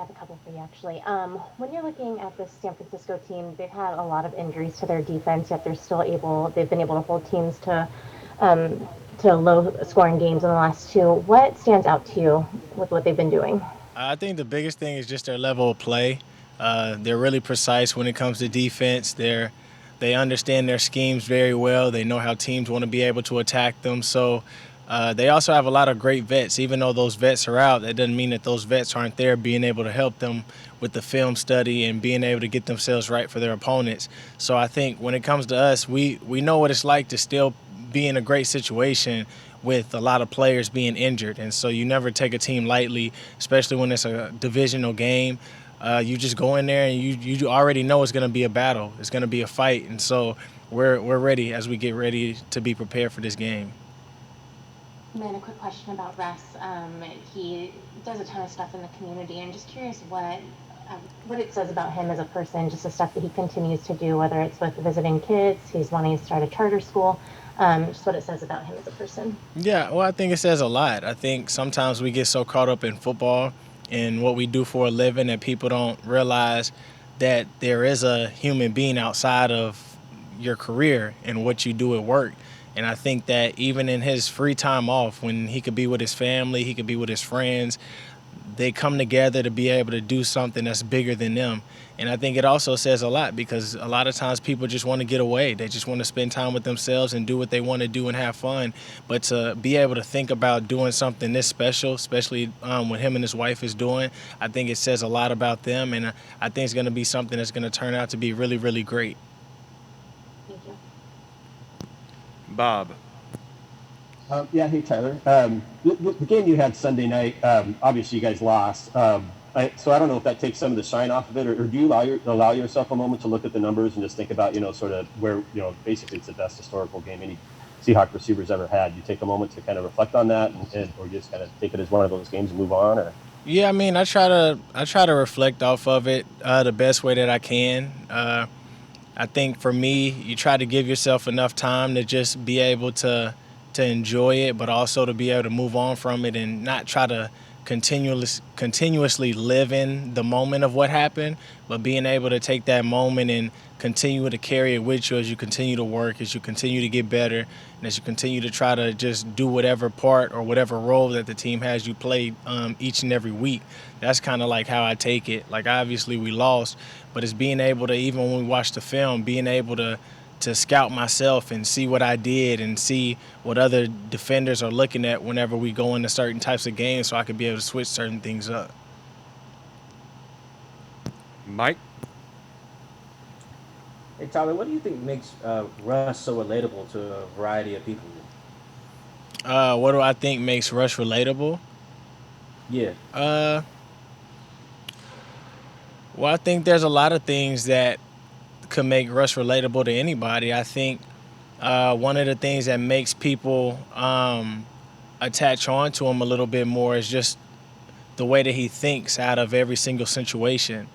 have a couple for you actually. When you're looking at this San Francisco team, they've had a lot of injuries to their defense, yet they've been able to hold teams um, to low scoring games in the last two. What stands out to you with what they've been doing? I think the biggest thing is just their level of play. They're really precise when it comes to defense. They understand their schemes very well. They know how teams want to be able to attack them. So they also have a lot of great vets. Even though those vets are out, that doesn't mean that those vets aren't there being able to help them with the film study and being able to get themselves right for their opponents. So I think when it comes to us, we know what it's like to still be in a great situation with a lot of players being injured. And so you never take a team lightly, especially when it's a divisional game. You just go in there and you already know it's going to be a battle. It's going to be a fight. And so we're ready as we get ready to be prepared for this game. And then a quick question about Russ. He does a ton of stuff in the community, and just curious what it says about him as a person, just the stuff that he continues to do, whether it's with visiting kids, he's wanting to start a charter school, just what it says about him as a person. Yeah, well, I think it says a lot. I think sometimes we get so caught up in football and what we do for a living that people don't realize that there is a human being outside of your career and what you do at work. And I think that even in his free time off, when he could be with his family, he could be with his friends, they come together to be able to do something that's bigger than them. And I think it also says a lot because a lot of times people just want to get away. They just want to spend time with themselves and do what they want to do and have fun. But to be able to think about doing something this special, especially what him and his wife is doing, I think it says a lot about them. And I think it's going to be something that's going to turn out to be really, really great. Thank you. Bob. Yeah, hey Tyler. The game you had Sunday night, obviously you guys lost. So I don't know if that takes some of the shine off of it, or do you allow yourself a moment to look at the numbers and just think about, sort of where, basically it's the best historical game any Seahawk receivers ever had. You take a moment to kind of reflect on that, or just kind of take it as one of those games and move on, or. Yeah, I mean, I try to reflect off of it the best way that I can. I think for me, you try to give yourself enough time to just be able to enjoy it, but also to be able to move on from it and not try to continuously live in the moment of what happened, but being able to take that moment and continue to carry it with you as you continue to work, as you continue to get better, and as you continue to try to just do whatever part or whatever role that the team has you play each and every week. That's kind of like how I take it. Like obviously we lost, but it's being able to, even when we watch the film, being able to scout myself and see what I did and see what other defenders are looking at whenever we go into certain types of games so I could be able to switch certain things up. Mike. Hey Tyler, what do you think makes Russ so relatable to a variety of people? What do I think makes Rush relatable? Yeah. Uh, well, I think there's a lot of things that could make Rush relatable to anybody. I think one of the things that makes people attach on to him a little bit more is just the way that he thinks out of every single situation.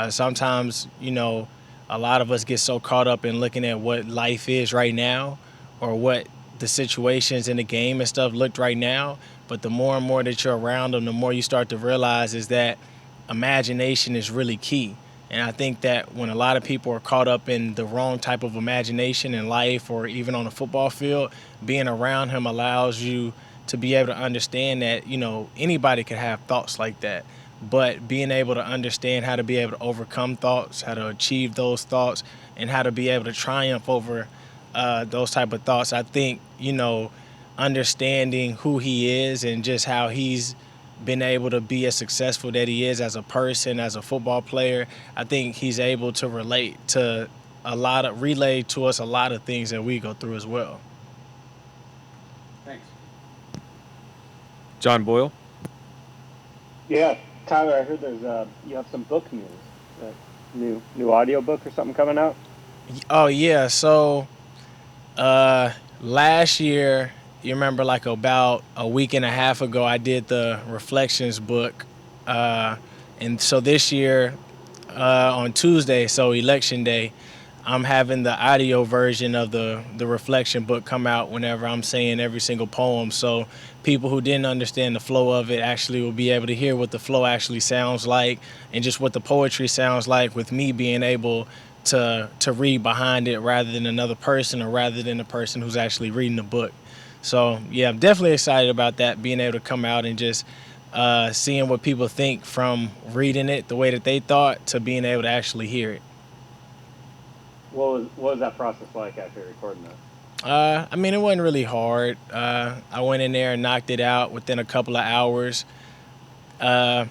Sometimes, a lot of us get so caught up in looking at what life is right now or what the situations in the game and stuff looked right now. But the more and more that you're around them, the more you start to realize is that imagination is really key. And I think that when a lot of people are caught up in the wrong type of imagination in life or even on the football field, being around him allows you to be able to understand that, anybody could have thoughts like that. But being able to understand how to be able to overcome thoughts, how to achieve those thoughts, and how to be able to triumph over those type of thoughts, I think, understanding who he is and just how he's been able to be as successful that he is as a person, as a football player, I think he's able to relay to us a lot of things that we go through as well. Thanks. John Boyle. Yeah, Tyler, I heard you have some book news, new audio book or something coming out. Oh yeah, so last year, you remember like about a week and a half ago, I did the Reflections book, and so this year on Tuesday, so Election Day, I'm having the audio version of the reflection book come out whenever I'm saying every single poem. So people who didn't understand the flow of it actually will be able to hear what the flow actually sounds like and just what the poetry sounds like with me being able to read behind it rather than another person or rather than the person who's actually reading the book. So yeah, I'm definitely excited about that, being able to come out and just seeing what people think from reading it the way that they thought to being able to actually hear it. What was that process like after recording that? I mean, it wasn't really hard. I went in there and knocked it out within a couple of hours. Uh,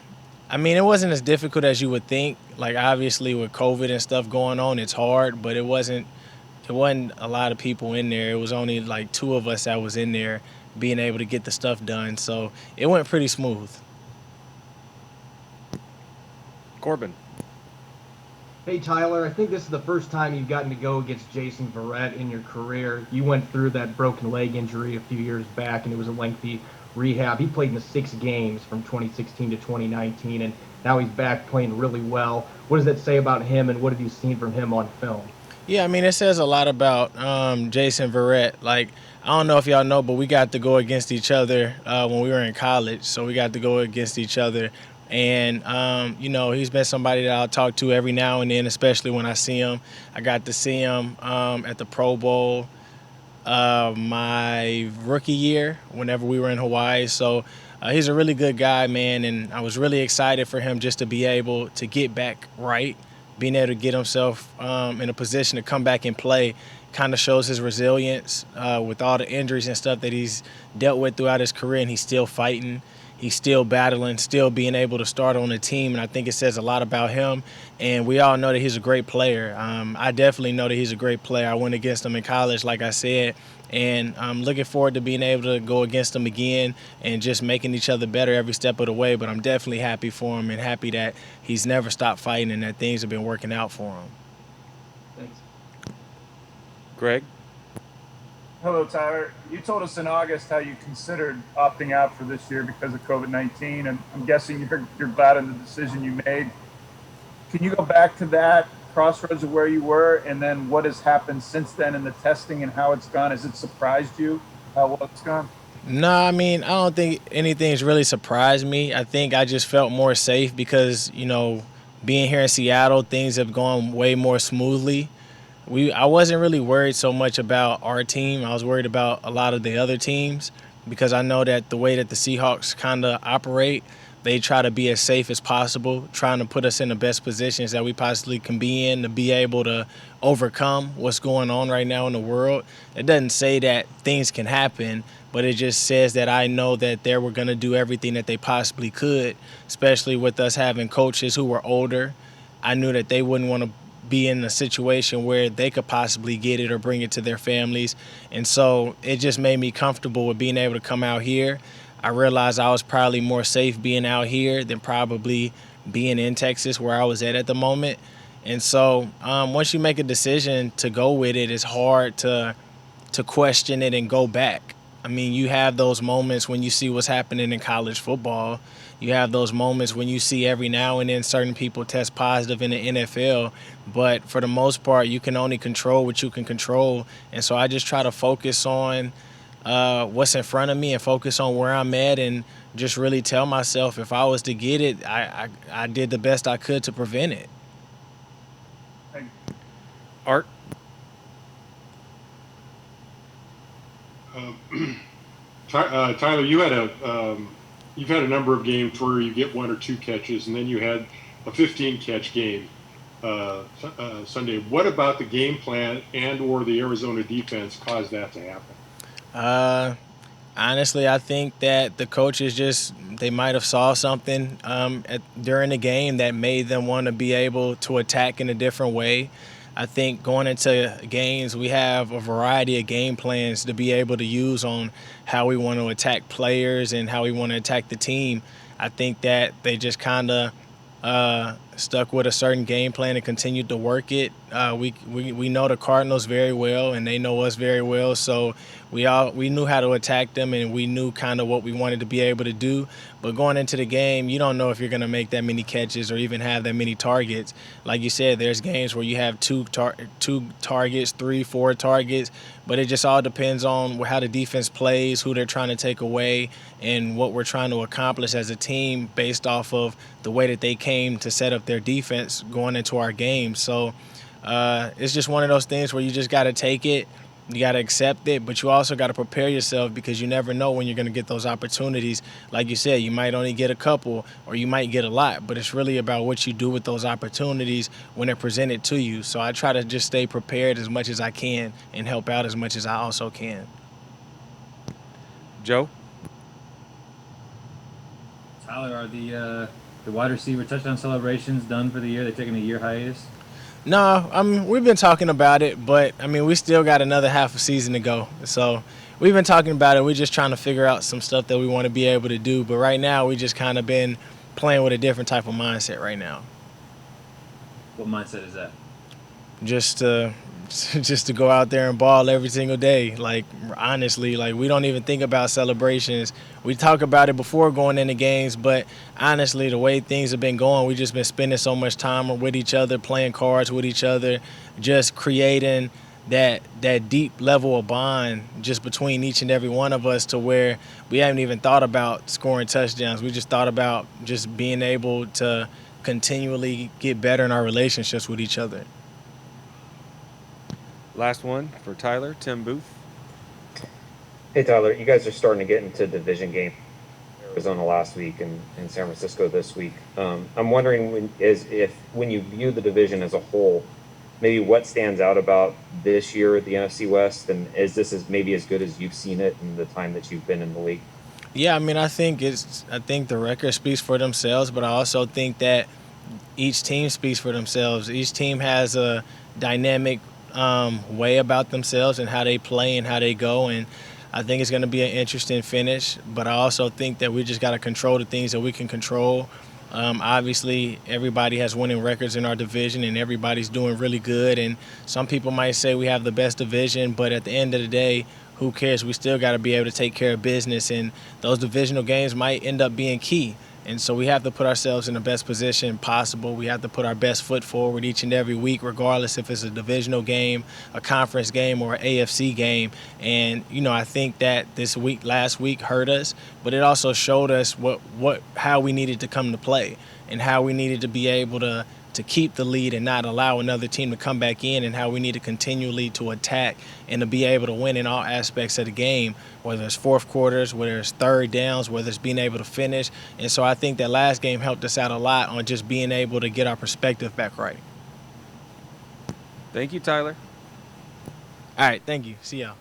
I mean, it wasn't as difficult as you would think. Like, obviously, with COVID and stuff going on, it's hard, but it wasn't. It wasn't a lot of people in there. It was only like two of us that was in there, being able to get the stuff done. So it went pretty smooth. Corbin. Hey Tyler, I think this is the first time you've gotten to go against Jason Verrett in your career. You went through that broken leg injury a few years back, and it was a lengthy rehab. He played in the 6 games from 2016 to 2019, and now he's back playing really well. What does that say about him, and what have you seen from him on film? Yeah, I mean, it says a lot about Jason Verrett. Like, I don't know if y'all know, but we got to go against each other when we were in college. So we got to go against each other. And, he's been somebody that I'll talk to every now and then, especially when I see him. I got to see him at the Pro Bowl my rookie year whenever we were in Hawaii. So he's a really good guy, man. And I was really excited for him just to be able to get back right, being able to get himself in a position to come back and play. Kind of shows his resilience with all the injuries and stuff that he's dealt with throughout his career, and he's still fighting. He's still battling, still being able to start on the team, and I think it says a lot about him. And we all know that he's a great player. I definitely know that he's a great player. I went against him in college, like I said, and I'm looking forward to being able to go against him again and just making each other better every step of the way. But I'm definitely happy for him and happy that he's never stopped fighting and that things have been working out for him. Thanks. Greg. Hello, Tyler. You told us in August how you considered opting out for this year because of COVID-19, and I'm guessing you're glad in the decision you made. Can you go back to that crossroads of where you were, and then what has happened since then in the testing and how it's gone? Has it surprised you how well it's gone? No, I mean, I don't think anything's really surprised me. I think I just felt more safe because, being here in Seattle, things have gone way more smoothly. I wasn't really worried so much about our team. I was worried about a lot of the other teams because I know that the way that the Seahawks kind of operate, they try to be as safe as possible, trying to put us in the best positions that we possibly can be in to be able to overcome what's going on right now in the world. It doesn't say that things can happen, but it just says that I know that they were going to do everything that they possibly could, especially with us having coaches who were older. I knew that they wouldn't want to be in a situation where they could possibly get it or bring it to their families. And so it just made me comfortable with being able to come out here. I realized I was probably more safe being out here than probably being in Texas where I was at the moment. And so once you make a decision to go with it, it's hard to question it and go back. I mean, you have those moments when you see what's happening in college football. You have those moments when you see every now and then certain people test positive in the NFL. But for the most part, you can only control what you can control. And so I just try to focus on what's in front of me and focus on where I'm at and just really tell myself if I was to get it, I did the best I could to prevent it. Art. Tyler, you've had a number of games where you get 1 or 2 catches, and then you had a 15-catch game Sunday. What about the game plan and/or the Arizona defense caused that to happen? Honestly, I think that the coaches they might have saw something during the game that made them want to be able to attack in a different way. I think going into games, we have a variety of game plans to be able to use on how we want to attack players and how we want to attack the team. I think that they just kind of stuck with a certain game plan and continued to work it. We know the Cardinals very well, and they know us very well. So we knew how to attack them, and we knew kind of what we wanted to be able to do. But going into the game, you don't know if you're going to make that many catches or even have that many targets. Like you said, there's games where you have two targets, 3, 4 targets, but it just all depends on how the defense plays, who they're trying to take away, and what we're trying to accomplish as a team based off of the way that they came to set up their defense going into our game. So it's just one of those things where you just got to take it. You got to accept it, but you also got to prepare yourself because you never know when you're going to get those opportunities. Like you said, you might only get a couple or you might get a lot, but it's really about what you do with those opportunities when they're presented to you. So I try to just stay prepared as much as I can and help out as much as I also can. Joe? Tyler, are the wide receiver touchdown celebrations done for the year? They're taking a year hiatus? No, we've been talking about it, but we still got another half a season to go. So we've been talking about it. We're just trying to figure out some stuff that we want to be able to do. But right now, we just kind of been playing with a different type of mindset right now. What mindset is that? Just to go out there and ball every single day. Like, honestly, like, we don't even think about celebrations. We talk about it before going into games, but honestly, the way things have been going, we just been spending so much time with each other, playing cards with each other, just creating that deep level of bond just between each and every one of us to where we haven't even thought about scoring touchdowns. We just thought about just being able to continually get better in our relationships with each other. Last one for Tyler, Tim Booth. Hey, Tyler, you guys are starting to get into division game. Arizona last week and San Francisco this week. I'm wondering when you view the division as a whole, maybe what stands out about this year at the NFC West, and is this maybe as good as you've seen it in the time that you've been in the league? Yeah, I think the record speaks for themselves, but I also think that each team speaks for themselves. Each team has a dynamic way about themselves and how they play and how they go, and I think it's going to be an interesting finish, but I also think that we just got to control the things that we can control. Obviously, everybody has winning records in our division, and everybody's doing really good, and some people might say we have the best division, but at the end of the day, who cares? We still got to be able to take care of business, and those divisional games might end up being key. And so we have to put ourselves in the best position possible. We have to put our best foot forward each and every week, regardless if it's a divisional game, a conference game, or an AFC game. And, I think that last week hurt us, but it also showed us how we needed to come to play and how we needed to be able to keep the lead and not allow another team to come back in, and how we need to continually to attack and to be able to win in all aspects of the game, whether it's fourth quarters, whether it's third downs, whether it's being able to finish. And so I think that last game helped us out a lot on just being able to get our perspective back right. Thank you, Tyler. All right, thank you. See y'all.